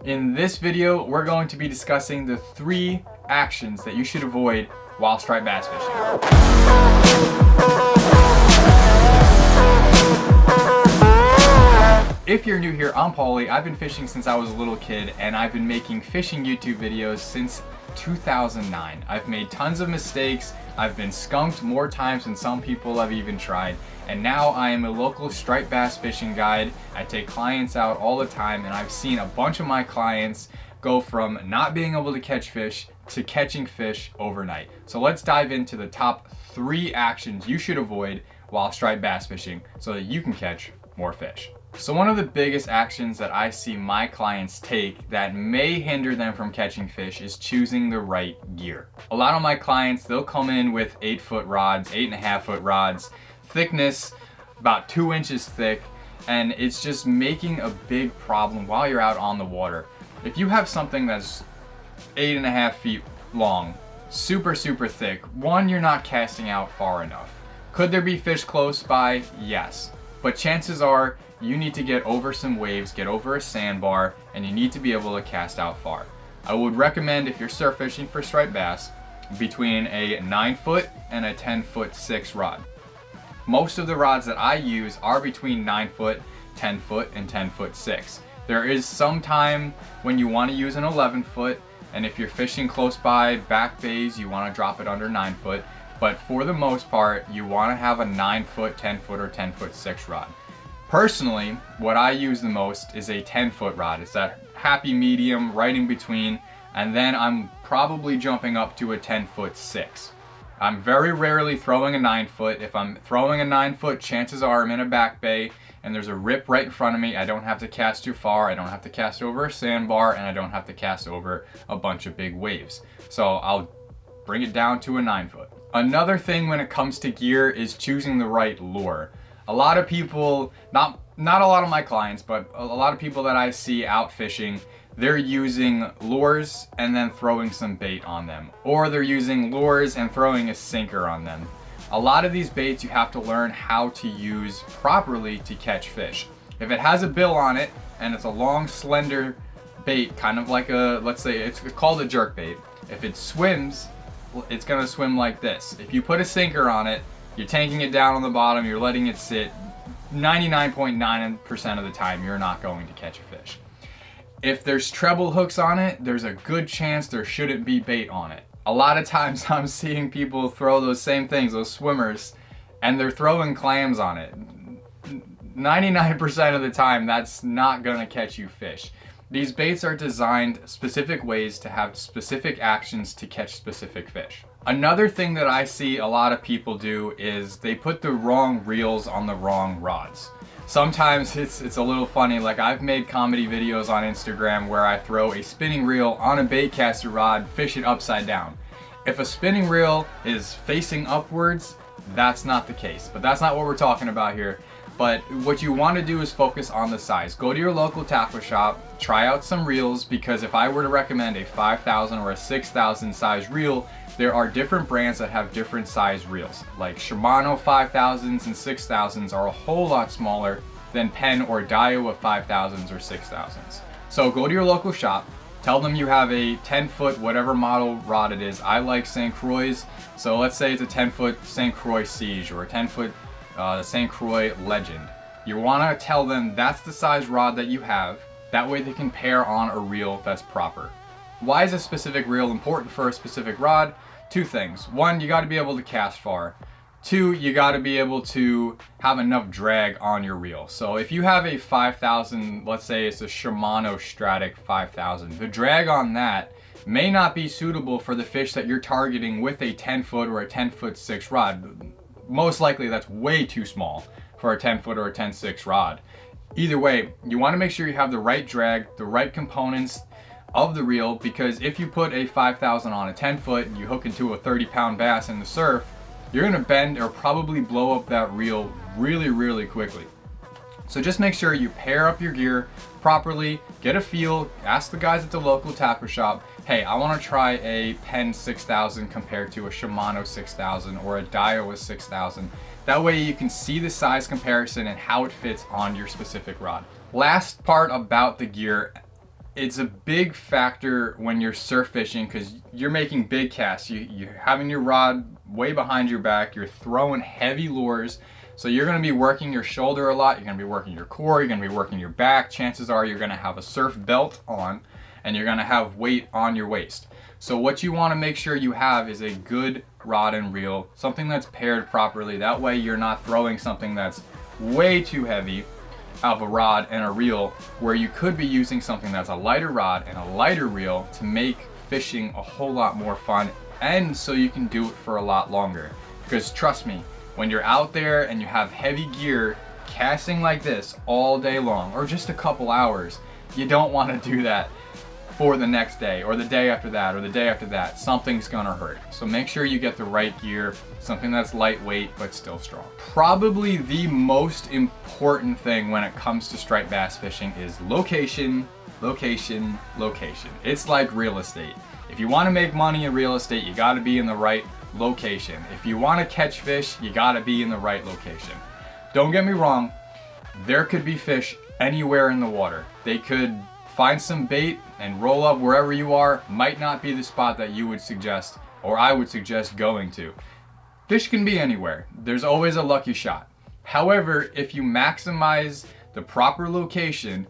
In this video, we're going to be discussing the 3 actions that you should avoid while striped bass fishing. If you're new here, I'm Paulie. I've been fishing since I was a little kid, and I've been making fishing YouTube videos since 2009. I've made tons of mistakes. I've been skunked more times than some people have even tried. And now I am a local striped bass fishing guide. I take clients out all the time, and I've seen a bunch of my clients go from not being able to catch fish to catching fish overnight. So let's dive into the top 3 actions you should avoid while striped bass fishing so that you can catch more fish. So one of the biggest actions that I see my clients take that may hinder them from catching fish is choosing the right gear. A lot of my clients, they'll come in with 8-foot rods, 8.5-foot rods, thickness about 2 inches thick, and it's just making a big problem while you're out on the water. If you have something that's 8.5 feet long, super thick, one, you're not casting out far enough. Could there be fish close by? Yes. But chances are you need to get over some waves, get over a sandbar, and you need to be able to cast out far. I would recommend, if you're surf fishing for striped bass, between a 9-foot and a 10-foot 6 rod. Most of the rods that I use are between 9-foot, 10-foot, and 10-foot 6. There is some time when you want to use an 11-foot, and if you're fishing close by back bays, you want to drop it under 9-foot. But for the most part, you want to have a 9-foot, 10-foot, or 10-foot 6 rod. Personally, what I use the most is a 10-foot rod. It's that happy medium right in between, and then I'm probably jumping up to a 10-foot 6. I'm very rarely throwing a 9-foot. If I'm throwing a 9-foot, chances are I'm in a back bay and there's a rip right in front of me. I don't have to cast too far, I don't have to cast over a sandbar, and I don't have to cast over a bunch of big waves. So I'll bring it down to a 9-foot. Another thing when it comes to gear is choosing the right lure. A lot of people, not a lot of my clients, but a lot of people that I see out fishing, they're using lures and then throwing some bait on them. Or they're using lures and throwing a sinker on them. A lot of these baits you have to learn how to use properly to catch fish. If it has a bill on it and it's a long, slender bait, kind of like a, let's say it's called a jerk bait. If it swims, it's gonna swim like this. If you put a sinker on it, you're tanking it down on the bottom, you're letting it sit, 99.9% of the time you're not going to catch a fish. If there's treble hooks on it, there's a good chance there shouldn't be bait on it. A lot of times I'm seeing people throw those same things, those swimmers, and they're throwing clams on it. 99% of the time that's not gonna catch you fish. These baits are designed specific ways to have specific actions to catch specific fish. Another thing that I see a lot of people do is they put the wrong reels on the wrong rods. Sometimes it's a little funny, like I've made comedy videos on Instagram where I throw a spinning reel on a bait caster rod, fish it upside down. If a spinning reel is facing upwards, that's not the case, but that's not what we're talking about here. But what you want to do is focus on the size. Go to your local tackle shop, try out some reels, because if I were to recommend a 5,000 or a 6,000 size reel, there are different brands that have different size reels. Like Shimano 5,000s and 6,000s are a whole lot smaller than Penn or Daiwa 5,000s or 6,000s. So go to your local shop, tell them you have a 10-foot whatever model rod it is. I like St. Croix's, so let's say it's a 10-foot St. Croix Siege or a 10-foot St. Croix Legend. You want to tell them that's the size rod that you have. That way they can pair on a reel that's proper. Why is a specific reel important for a specific rod? 2 things. 1, you got to be able to cast far. 2, you got to be able to have enough drag on your reel. So if you have a 5,000, let's say it's a Shimano Stratic 5,000, the drag on that may not be suitable for the fish that you're targeting with a 10-foot or a 10-foot 6 rod. Most likely that's way too small for a 10-foot or a 10-6 rod. Either way, you want to make sure you have the right drag, the right components of the reel, because if you put a 5,000 on a 10-foot and you hook into a 30-pound bass in the surf, you're going to bend or probably blow up that reel really quickly. So just make sure you pair up your gear properly, get a feel, ask the guys at the local tackle shop, hey, I want to try a Penn 6000 compared to a Shimano 6000 or a Daiwa 6000. That way you can see the size comparison and how it fits on your specific rod. Last part about the gear it's a big factor when you're surf fishing because you're making big casts. You're having your rod way behind your back, you're throwing heavy lures. So you're gonna be working your shoulder a lot, you're gonna be working your core, you're gonna be working your back. Chances are you're gonna have a surf belt on and you're gonna have weight on your waist. So what you wanna make sure you have is a good rod and reel, something that's paired properly. That way you're not throwing something that's way too heavy of a rod and a reel, where you could be using something that's a lighter rod and a lighter reel to make fishing a whole lot more fun, and so you can do it for a lot longer. Because trust me, when you're out there and you have heavy gear casting like this all day long or just a couple hours, you don't want to do that for the next day or the day after that or the day after that. Something's gonna hurt. So make sure you get the right gear, something that's lightweight but still strong. Probably the most important thing when it comes to striped bass fishing is location, location, location. It's like real estate. If you want to make money in real estate, you got to be in the right location. If you want to catch fish, you got to be in the right location. Don't get me wrong, there could be fish anywhere in the water. They could find some bait and roll up wherever you are. Might not be the spot that you would suggest or I would suggest going to. Fish can be anywhere. There's always a lucky shot. However, if you maximize the proper location,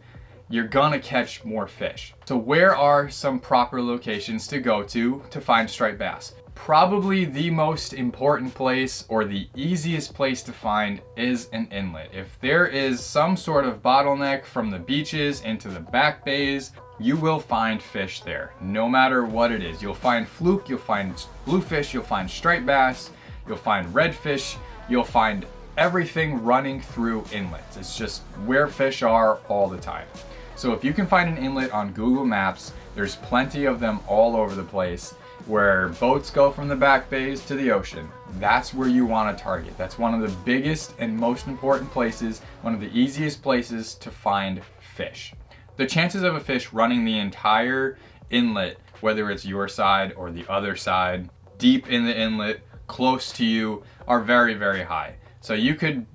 you're gonna catch more fish. So where are some proper locations to go to find striped bass? Probably the most important place or the easiest place to find is an inlet. If there is some sort of bottleneck from the beaches into the back bays, you will find fish there, no matter what it is. You'll find fluke, you'll find bluefish, you'll find striped bass, you'll find redfish, you'll find everything running through inlets. It's just where fish are all the time. So if you can find an inlet on Google Maps, there's plenty of them all over the place where boats go from the back bays to the ocean. That's where you want to target. That's one of the biggest and most important places, one of the easiest places to find fish. The chances of a fish running the entire inlet, whether it's your side or the other side, deep in the inlet, close to you, are very, very high. So you could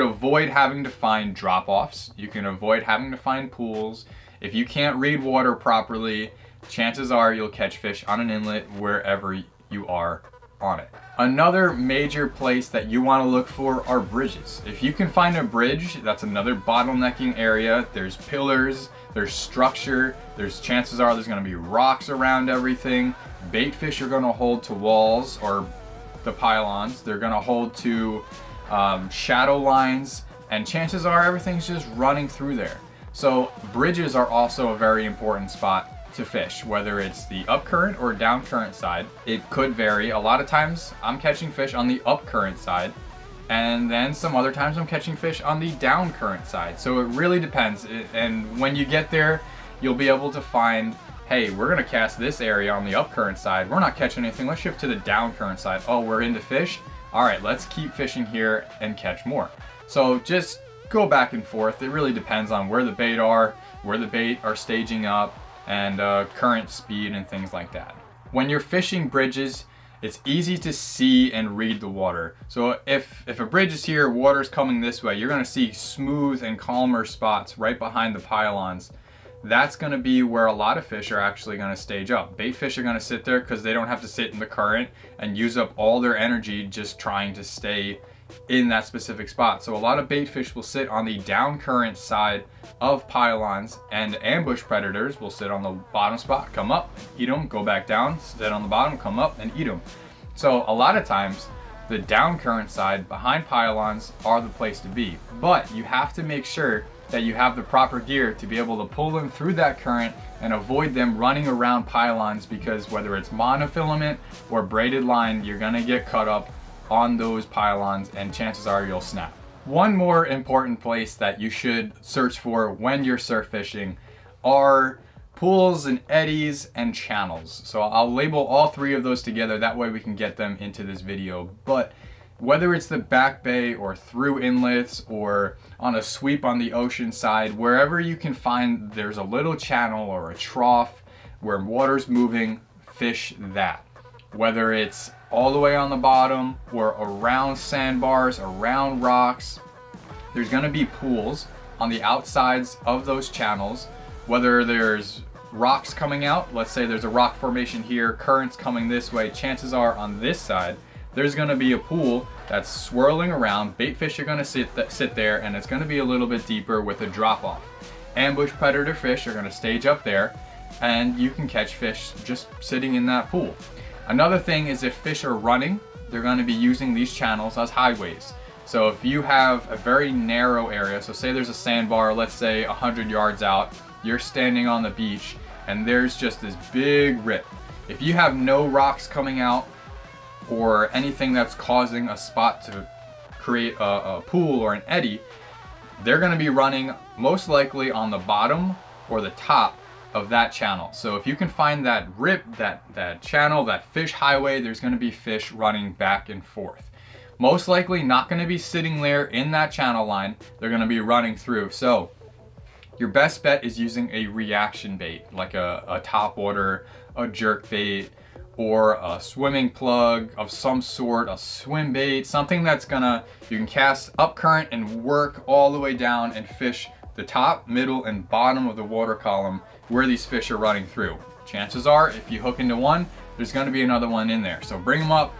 avoid having to find drop-offs. You can avoid having to find pools. If you can't read water properly, chances are you'll catch fish on an inlet wherever you are on it. Another major place that you want to look for are bridges. If you can find a bridge, that's another bottlenecking area. There's pillars, there's structure, chances are there's going to be rocks around everything. Bait fish are going to hold to walls or the pylons. They're going to hold to shadow lines, and chances are everything's just running through there. So bridges are also a very important spot to fish, whether it's the up current or down current side. It could vary. A lot of times I'm catching fish on the up current side, and then some other times I'm catching fish on the down current side. So it really depends. And when you get there, you'll be able to find, hey, we're gonna cast this area on the up current side. We're not catching anything. Let's shift to the down current side. Oh, we're into fish? All right, let's keep fishing here and catch more. So just go back and forth. It really depends on where the bait are staging up, and current speed and things like that. When you're fishing bridges, it's easy to see and read the water. So if a bridge is here, water's coming this way, you're gonna see smooth and calmer spots right behind the pylons. That's gonna be where a lot of fish are actually gonna stage up. Bait fish are gonna sit there because they don't have to sit in the current and use up all their energy just trying to stay in that specific spot. So a lot of bait fish will sit on the down current side of pylons, and ambush predators will sit on the bottom spot, come up, eat them, go back down, sit on the bottom, come up and eat them. So a lot of times the down current side behind pylons are the place to be, but you have to make sure that you have the proper gear to be able to pull them through that current and avoid them running around pylons, because whether it's monofilament or braided line, you're gonna get cut up on those pylons and chances are you'll snap. One more important place that you should search for when you're surf fishing are pools and eddies and channels. So I'll label all three of those together, that way we can get them into this video. But whether it's the back bay or through inlets or on a sweep on the ocean side, wherever you can find there's a little channel or a trough where water's moving, fish that. Whether it's all the way on the bottom or around sandbars, around rocks, there's gonna be pools on the outsides of those channels whether there's rocks coming out, let's say there's a rock formation here, currents coming this way, chances are on this side, there's gonna be a pool that's swirling around, bait fish are gonna sit there, and it's gonna be a little bit deeper with a drop off. Ambush predator fish are gonna stage up there, and you can catch fish just sitting in that pool. Another thing is if fish are running, they're gonna be using these channels as highways. So if you have a very narrow area, so say there's a sandbar, let's say 100 yards out, you're standing on the beach, and there's just this big rip. If you have no rocks coming out or anything that's causing a spot to create a pool or an eddy, they're gonna be running most likely on the bottom or the top of that channel. So if you can find that rip, that channel, that fish highway, there's gonna be fish running back and forth. Most likely not gonna be sitting there in that channel line, they're gonna be running through. So your best bet is using a reaction bait, like a top water, a jerk bait, or a swimming plug of some sort, a swim bait, something that's you can cast up current and work all the way down and fish the top, middle, and bottom of the water column where these fish are running through. Chances are, if you hook into one, there's gonna be another one in there. So bring them up,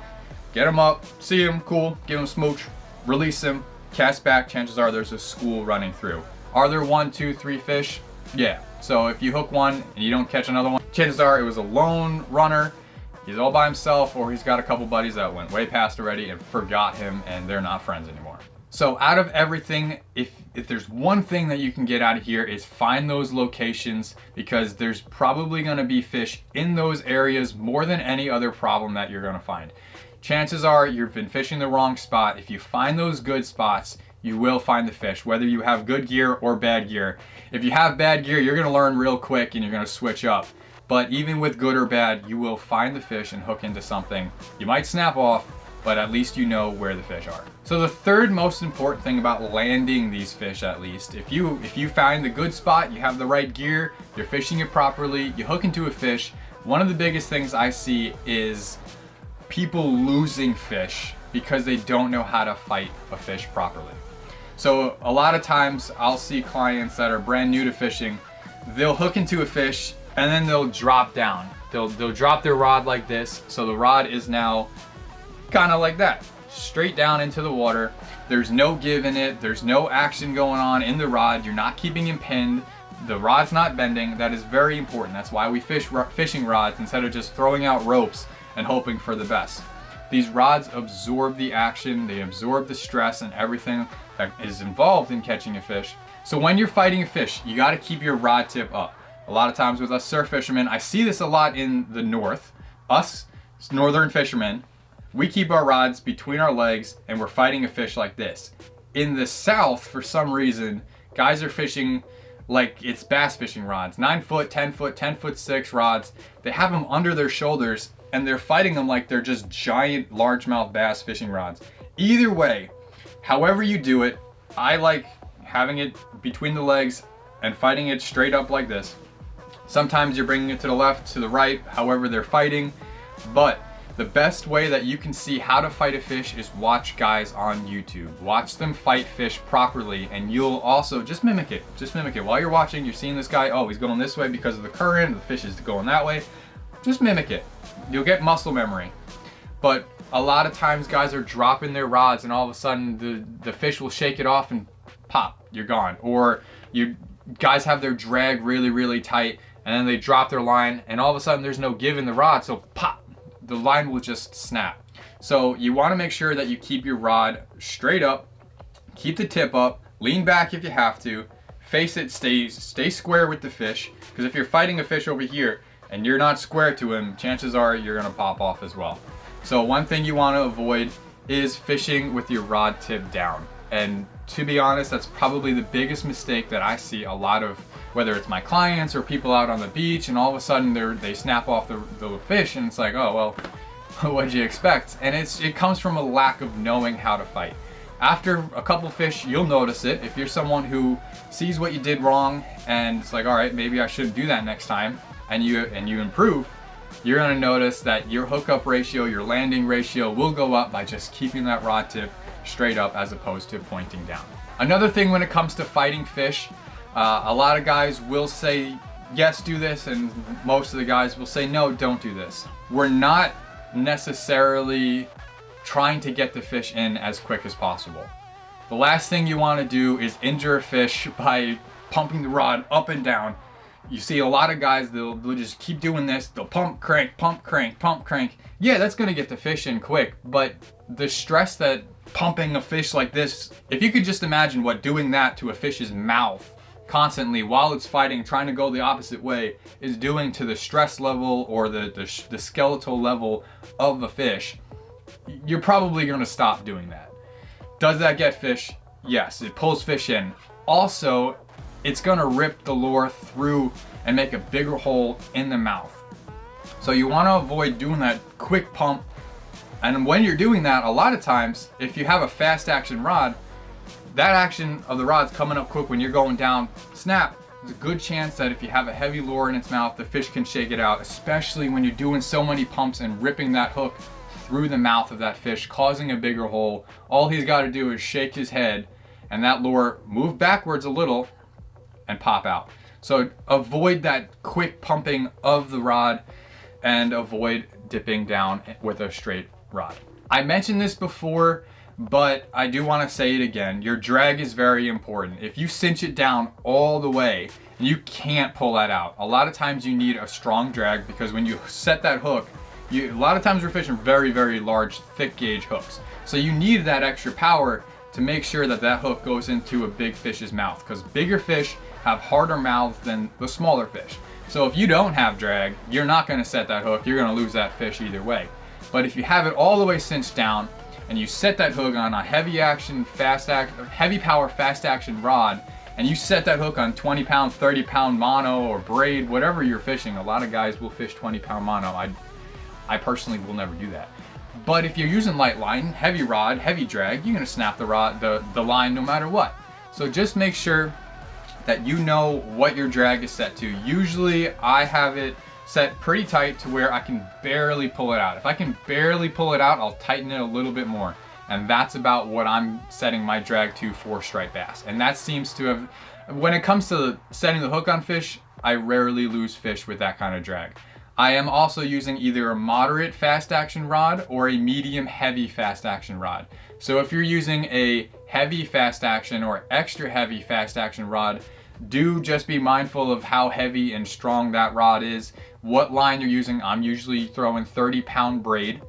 get them up, see them, cool, give them a smooch, release them, cast back, chances are there's a school running through. Are there 1, 2, 3 fish? Yeah. So if you hook one and you don't catch another one, chances are it was a lone runner, he's all by himself, or he's got a couple buddies that went way past already and forgot him and they're not friends anymore. So out of everything, if there's one thing that you can get out of here is find those locations, because there's probably gonna be fish in those areas more than any other problem that you're gonna find. Chances are you've been fishing the wrong spot. If you find those good spots, you will find the fish, whether you have good gear or bad gear. If you have bad gear, you're gonna learn real quick and you're gonna switch up. But even with good or bad, you will find the fish and hook into something. You might snap off, but at least you know where the fish are. So the third most important thing about landing these fish, at least, if you find the good spot, you have the right gear, you're fishing it properly, you hook into a fish, one of the biggest things I see is people losing fish because they don't know how to fight a fish properly. So a lot of times I'll see clients that are brand new to fishing, they'll hook into a fish and then they'll drop down. They'll drop their rod like this, so the rod is now kind of like that, straight down into the water. There's no give in it, there's no action going on in the rod, you're not keeping him pinned, the rod's not bending. That is very important. That's why we fish fishing rods instead of just throwing out ropes and hoping for the best. These rods absorb the action, they absorb the stress and everything that is involved in catching a fish. So when you're fighting a fish, you gotta keep your rod tip up. A lot of times with us surf fishermen, I see this a lot in the north. Us northern fishermen, we keep our rods between our legs and we're fighting a fish like this. In the south, for some reason, guys are fishing like it's bass fishing rods, 9 foot, 10 foot, 10 foot 6 rods. They have them under their shoulders and they're fighting them like they're just giant largemouth bass fishing rods. Either way, however you do it, I like having it between the legs and fighting it straight up like this. Sometimes you're bringing it to the left, to the right, however they're fighting. But the best way that you can see how to fight a fish is watch guys on YouTube. Watch them fight fish properly, and you'll also just mimic it. Just mimic it. While you're watching, you're seeing this guy, oh, he's going this way because of the current, the fish is going that way. Just mimic it. You'll get muscle memory. But a lot of times guys are dropping their rods and all of a sudden the fish will shake it off and pop, you're gone. Or you guys have their drag really, really tight and then they drop their line and all of a sudden there's no give in the rod, so pop, the line will just snap. So you want to make sure that you keep your rod straight up, keep the tip up, lean back if you have to, face it, stay square with the fish, because if you're fighting a fish over here and you're not square to him, chances are you're gonna pop off as well. So one thing you want to avoid is fishing with your rod tip down. And to be honest, that's probably the biggest mistake that I see a lot of, whether it's my clients or people out on the beach, and all of a sudden they snap off the fish and it's like, oh, well, what'd you expect? And it comes from a lack of knowing how to fight. After a couple fish, you'll notice it. If you're someone who sees what you did wrong and it's like, all right, maybe I shouldn't do that next time, and you improve, you're gonna notice that your hookup ratio, your landing ratio will go up by just keeping that rod tip straight up as opposed to pointing down. Another thing when it comes to fighting fish, A lot of guys will say, yes, do this, and most of the guys will say, no, don't do this. We're not necessarily trying to get the fish in as quick as possible. The last thing you want to do is injure a fish by pumping the rod up and down. You see a lot of guys, they'll just keep doing this. They'll pump, crank, pump, crank, pump, crank. Yeah, that's gonna get the fish in quick, but the stress that pumping a fish like this, if you could just imagine what doing that to a fish's mouth constantly while it's fighting, trying to go the opposite way, is doing to the stress level or the skeletal level of the fish, you're probably gonna stop doing that. Does that get fish? Yes, it pulls fish in. Also, it's gonna rip the lure through and make a bigger hole in the mouth. So you wanna avoid doing that quick pump. And when you're doing that, a lot of times, if you have a fast action rod, that action of the rod's coming up quick when you're going down, snap, there's a good chance that if you have a heavy lure in its mouth, the fish can shake it out, especially when you're doing so many pumps and ripping that hook through the mouth of that fish, causing a bigger hole. All he's gotta do is shake his head and that lure move backwards a little and pop out. So avoid that quick pumping of the rod and avoid dipping down with a straight rod. I mentioned this before, but I do want to say it again. Your drag is very important. If you cinch it down all the way, you can't pull that out. A lot of times you need a strong drag because when you set that hook, a lot of times we're fishing very, very large, thick gauge hooks. So you need that extra power to make sure that that hook goes into a big fish's mouth, because bigger fish have harder mouths than the smaller fish. So if you don't have drag, you're not gonna set that hook, you're gonna lose that fish either way. But if you have it all the way cinched down and you set that hook on a heavy power, fast action rod, and you set that hook on 20 pound, 30 pound mono or braid, whatever you're fishing, a lot of guys will fish 20 pound mono. I personally will never do that. But if you're using light line, heavy rod, heavy drag, you're gonna snap the line no matter what. So just make sure that you know what your drag is set to. Usually I have it set pretty tight to where I can barely pull it out. If I can barely pull it out, I'll tighten it a little bit more. And that's about what I'm setting my drag to for striped bass. And that seems to have, when it comes to setting the hook on fish, I rarely lose fish with that kind of drag. I am also using either a moderate fast action rod or a medium heavy fast action rod. So if you're using a heavy fast action or extra heavy fast action rod, do just be mindful of how heavy and strong that rod is, what line you're using. I'm usually throwing 30 pound braid.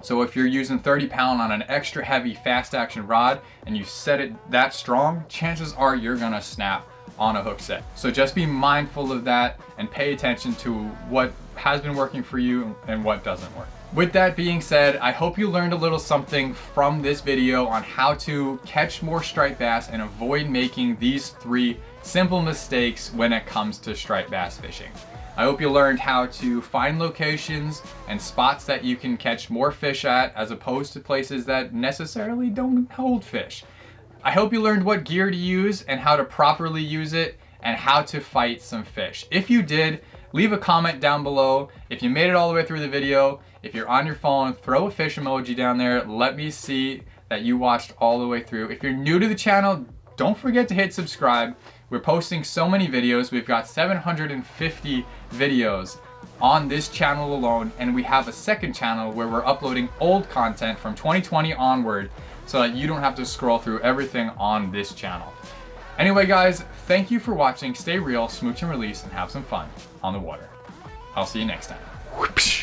So if you're using 30 pound on an extra heavy fast action rod and you set it that strong, chances are you're gonna snap on a hook set. So just be mindful of that and pay attention to what has been working for you and what doesn't work. With that being said, I hope you learned a little something from this video on how to catch more striped bass and avoid making these 3 simple mistakes when it comes to striped bass fishing. I hope you learned how to find locations and spots that you can catch more fish at as opposed to places that necessarily don't hold fish. I hope you learned what gear to use and how to properly use it and how to fight some fish. If you did, leave a comment down below. If you made it all the way through the video, if you're on your phone, throw a fish emoji down there. Let me see that you watched all the way through. If you're new to the channel, don't forget to hit subscribe. We're posting so many videos. We've got 750 videos on this channel alone, and we have a second channel where we're uploading old content from 2020 onward so that you don't have to scroll through everything on this channel. Anyway guys, thank you for watching. Stay real, smooch and release, and have some fun on the water. I'll see you next time.